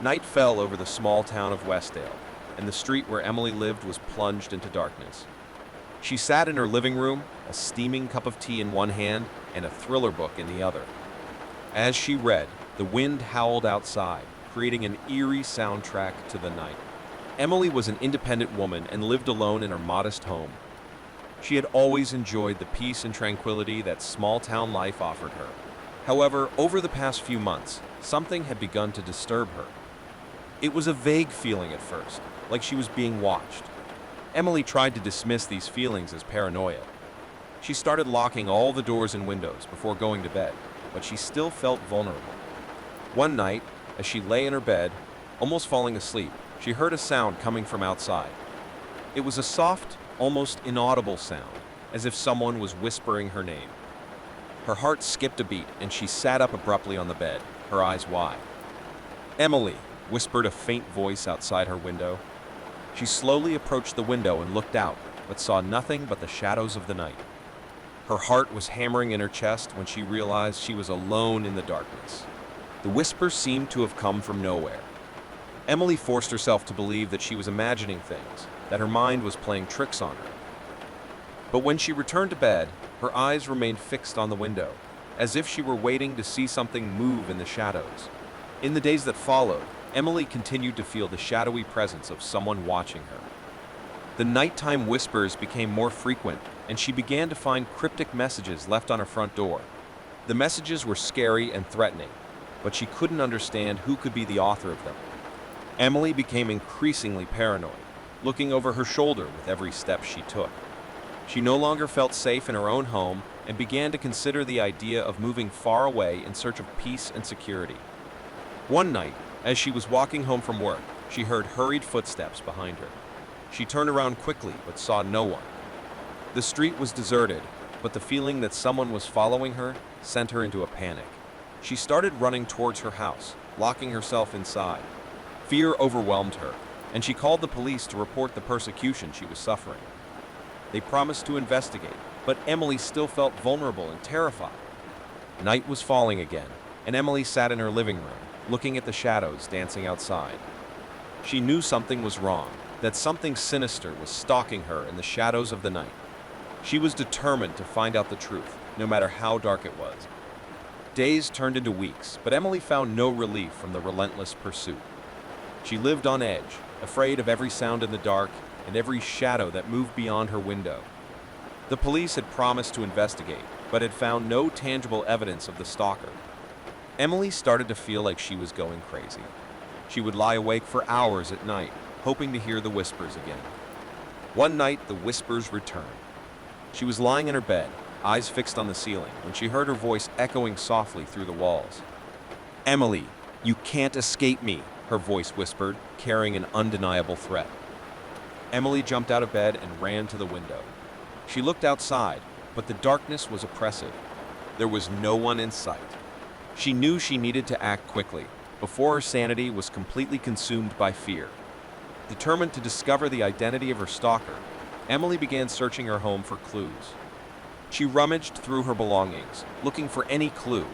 Night fell over the small town of Westdale, and the street where Emily lived was plunged into darkness. She sat in her living room, a steaming cup of tea in one hand and a thriller book in the other. As she read, the wind howled outside, creating an eerie soundtrack to the night. Emily was an independent woman and lived alone in her modest home. She had always enjoyed the peace and tranquility that small-town life offered her. However, over the past few months, something had begun to disturb her. It was a vague feeling at first, like she was being watched. Emily tried to dismiss these feelings as paranoia. She started locking all the doors and windows before going to bed, but she still felt vulnerable. One night, as she lay in her bed, almost falling asleep, she heard a sound coming from outside. It was a soft, almost inaudible sound, as if someone was whispering her name. Her heart skipped a beat, and she sat up abruptly on the bed, her eyes wide. "Emily," whispered a faint voice outside her window. She slowly approached the window and looked out, but saw nothing but the shadows of the night. Her heart was hammering in her chest when she realized she was alone in the darkness. The whisper seemed to have come from nowhere. Emily forced herself to believe that she was imagining things, that her mind was playing tricks on her. But when she returned to bed, her eyes remained fixed on the window, as if she were waiting to see something move in the shadows. In the days that followed, Emily continued to feel the shadowy presence of someone watching her. The nighttime whispers became more frequent, and she began to find cryptic messages left on her front door. The messages were scary and threatening, but she couldn't understand who could be the author of them. Emily became increasingly paranoid, looking over her shoulder with every step she took. She no longer felt safe in her own home and began to consider the idea of moving far away in search of peace and security. One night, as she was walking home from work, she heard hurried footsteps behind her. She turned around quickly but saw no one. The street was deserted, but the feeling that someone was following her sent her into a panic. She started running towards her house, locking herself inside. Fear overwhelmed her, and she called the police to report the persecution she was suffering. They promised to investigate, but Emily still felt vulnerable and terrified. Night was falling again, and Emily sat in her living room, looking at the shadows dancing outside. She knew something was wrong, that something sinister was stalking her in the shadows of the night. She was determined to find out the truth, no matter how dark it was. Days turned into weeks, but Emily found no relief from the relentless pursuit. She lived on edge, afraid of every sound in the dark and every shadow that moved beyond her window. The police had promised to investigate, but had found no tangible evidence of the stalker. Emily started to feel like she was going crazy. She would lie awake for hours at night, hoping to hear the whispers again. One night, the whispers returned. She was lying in her bed, eyes fixed on the ceiling, when she heard her voice echoing softly through the walls. "Emily, you can't escape me," her voice whispered, carrying an undeniable threat. Emily jumped out of bed and ran to the window. She looked outside, but the darkness was oppressive. There was no one in sight. She knew she needed to act quickly, before her sanity was completely consumed by fear. Determined to discover the identity of her stalker, Emily began searching her home for clues. She rummaged through her belongings, looking for any clue,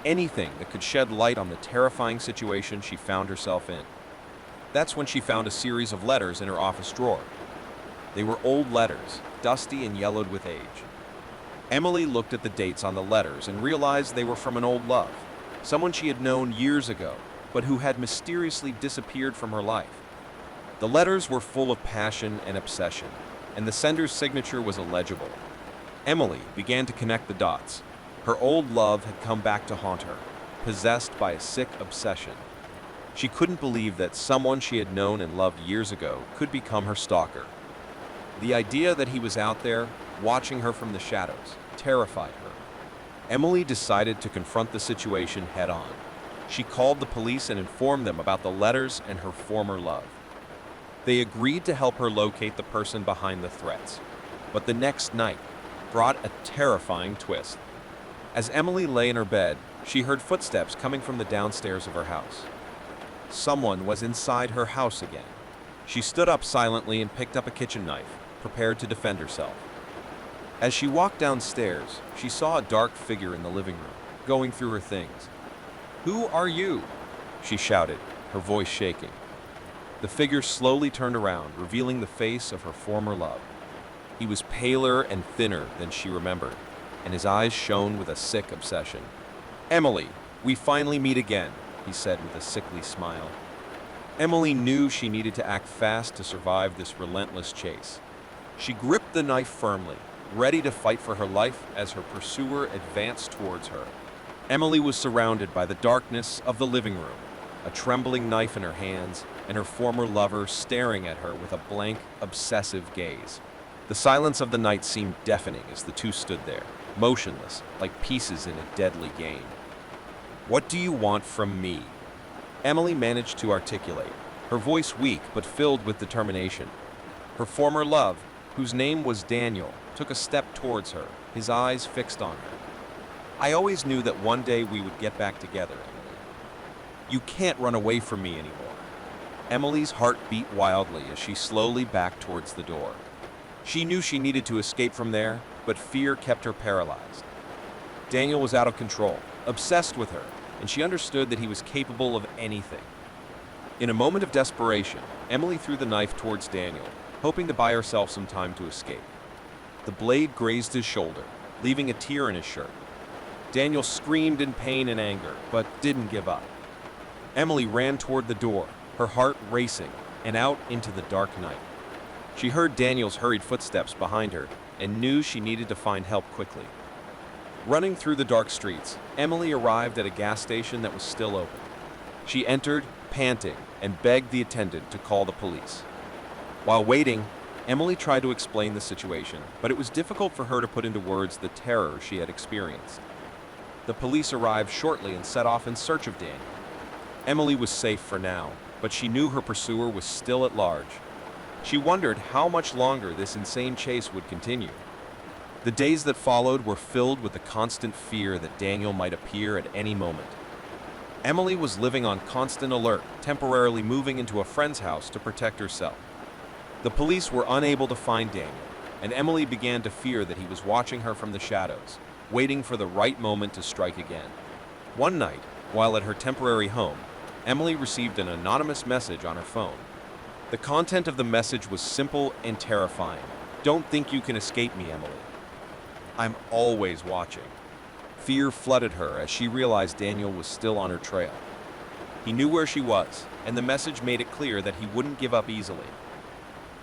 anything that could shed light on the terrifying situation she found herself in. That's when she found a series of letters in her office drawer. They were old letters, dusty and yellowed with age. Emily looked at the dates on the letters and realized they were from an old love, someone she had known years ago, but who had mysteriously disappeared from her life. The letters were full of passion and obsession, and the sender's signature was illegible. Emily began to connect the dots. Her old love had come back to haunt her, possessed by a sick obsession. She couldn't believe that someone she had known and loved years ago could become her stalker. The idea that he was out there, watching her from the shadows, terrified her. Emily decided to confront the situation head-on. She called the police and informed them about the letters and her former love. They agreed to help her locate the person behind the threats. But the next night brought a terrifying twist. As Emily lay in her bed, she heard footsteps coming from the downstairs of her house. Someone was inside her house again. She stood up silently and picked up a kitchen knife, prepared to defend herself. As she walked downstairs, she saw a dark figure in the living room, going through her things. "Who are you?" she shouted, her voice shaking. The figure slowly turned around, revealing the face of her former love. He was paler and thinner than she remembered, and his eyes shone with a sick obsession. "Emily, we finally meet again," he said with a sickly smile. Emily knew she needed to act fast to survive this relentless chase. She gripped the knife firmly, ready to fight for her life as her pursuer advanced towards her. Emily was surrounded by the darkness of the living room, a trembling knife in her hands, and her former lover staring at her with a blank, obsessive gaze. The silence of the night seemed deafening as the two stood there, motionless, like pieces in a deadly game. "What do you want from me?" Emily managed to articulate, her voice weak but filled with determination. Her former love, whose name was Daniel, took a step towards her, his eyes fixed on her. "I always knew that one day we would get back together, Emily. You can't run away from me anymore." Emily's heart beat wildly as she slowly backed towards the door. She knew she needed to escape from there, but fear kept her paralyzed. Daniel was out of control, obsessed with her, and she understood that he was capable of anything. In a moment of desperation, Emily threw the knife towards Daniel, hoping to buy herself some time to escape. The blade grazed his shoulder, leaving a tear in his shirt. Daniel screamed in pain and anger, but didn't give up. Emily ran toward the door, her heart racing, and out into the dark night. She heard Daniel's hurried footsteps behind her and knew she needed to find help quickly. Running through the dark streets, Emily arrived at a gas station that was still open. She entered, panting, and begged the attendant to call the police. While waiting, Emily tried to explain the situation, but it was difficult for her to put into words the terror she had experienced. The police arrived shortly and set off in search of Daniel. Emily was safe for now, but she knew her pursuer was still at large. She wondered how much longer this insane chase would continue. The days that followed were filled with the constant fear that Daniel might appear at any moment. Emily was living on constant alert, temporarily moving into a friend's house to protect herself. The police were unable to find Daniel, and Emily began to fear that he was watching her from the shadows, waiting for the right moment to strike again. One night, while at her temporary home, Emily received an anonymous message on her phone. The content of the message was simple and terrifying. "Don't think you can escape me, Emily. I'm always watching." Fear flooded her as she realized Daniel was still on her trail. He knew where she was, and the message made it clear that he wouldn't give up easily.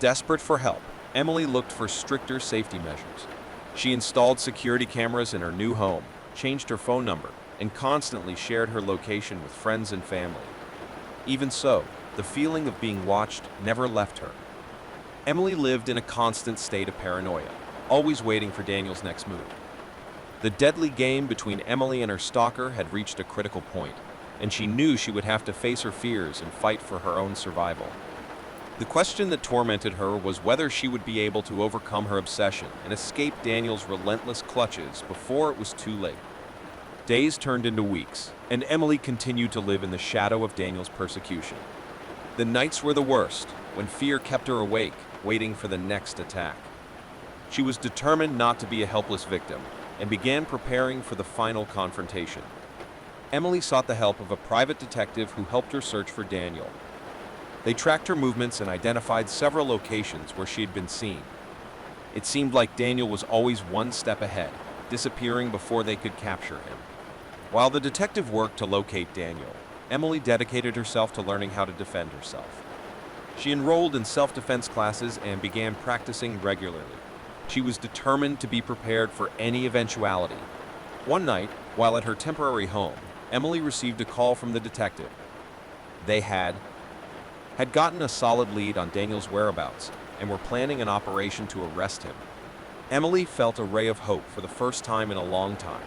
Desperate for help, Emily looked for stricter safety measures. She installed security cameras in her new home, changed her phone number, and constantly shared her location with friends and family. Even so, the feeling of being watched never left her. Emily lived in a constant state of paranoia, always waiting for Daniel's next move. The deadly game between Emily and her stalker had reached a critical point, and she knew she would have to face her fears and fight for her own survival. The question that tormented her was whether she would be able to overcome her obsession and escape Daniel's relentless clutches before it was too late. Days turned into weeks, and Emily continued to live in the shadow of Daniel's persecution. The nights were the worst, when fear kept her awake, waiting for the next attack. She was determined not to be a helpless victim, and began preparing for the final confrontation. Emily sought the help of a private detective who helped her search for Daniel. They tracked her movements and identified several locations where she had been seen. It seemed like Daniel was always one step ahead, disappearing before they could capture him. While the detective worked to locate Daniel, Emily dedicated herself to learning how to defend herself. She enrolled in self-defense classes and began practicing regularly. She was determined to be prepared for any eventuality. One night, while at her temporary home, Emily received a call from the detective. They had gotten a solid lead on Daniel's whereabouts and were planning an operation to arrest him. Emily felt a ray of hope for the first time in a long time.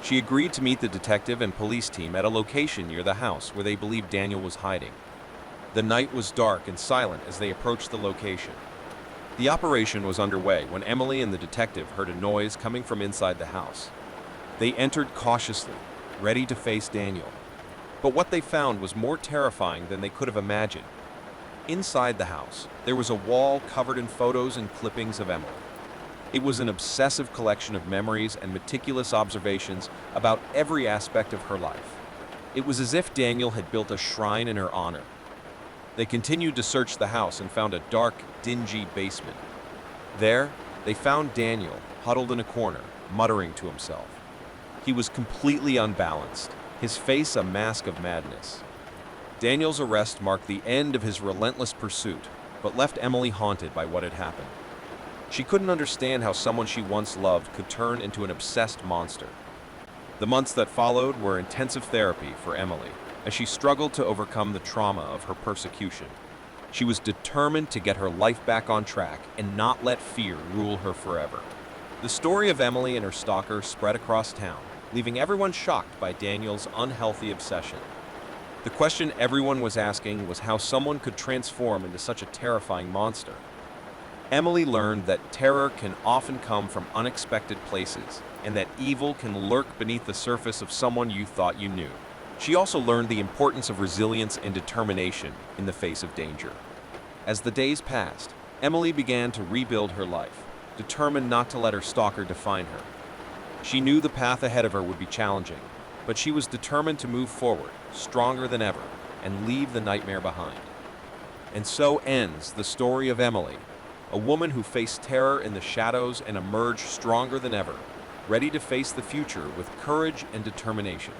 She agreed to meet the detective and police team at a location near the house where they believed Daniel was hiding. The night was dark and silent as they approached the location. The operation was underway when Emily and the detective heard a noise coming from inside the house. They entered cautiously, ready to face Daniel. But what they found was more terrifying than they could have imagined. Inside the house, there was a wall covered in photos and clippings of Emily. It was an obsessive collection of memories and meticulous observations about every aspect of her life. It was as if Daniel had built a shrine in her honor. They continued to search the house and found a dark, dingy basement. There, they found Daniel, huddled in a corner, muttering to himself. He was completely unbalanced, his face a mask of madness. Daniel's arrest marked the end of his relentless pursuit, but left Emily haunted by what had happened. She couldn't understand how someone she once loved could turn into an obsessed monster. The months that followed were intensive therapy for Emily, as she struggled to overcome the trauma of her persecution. She was determined to get her life back on track and not let fear rule her forever. The story of Emily and her stalker spread across town, leaving everyone shocked by Daniel's unhealthy obsession. The question everyone was asking was how someone could transform into such a terrifying monster. Emily learned that terror can often come from unexpected places, and that evil can lurk beneath the surface of someone you thought you knew. She also learned the importance of resilience and determination in the face of danger. As the days passed, Emily began to rebuild her life, determined not to let her stalker define her. She knew the path ahead of her would be challenging, but she was determined to move forward, stronger than ever, and leave the nightmare behind. And so ends the story of Emily, a woman who faced terror in the shadows and emerged stronger than ever, ready to face the future with courage and determination.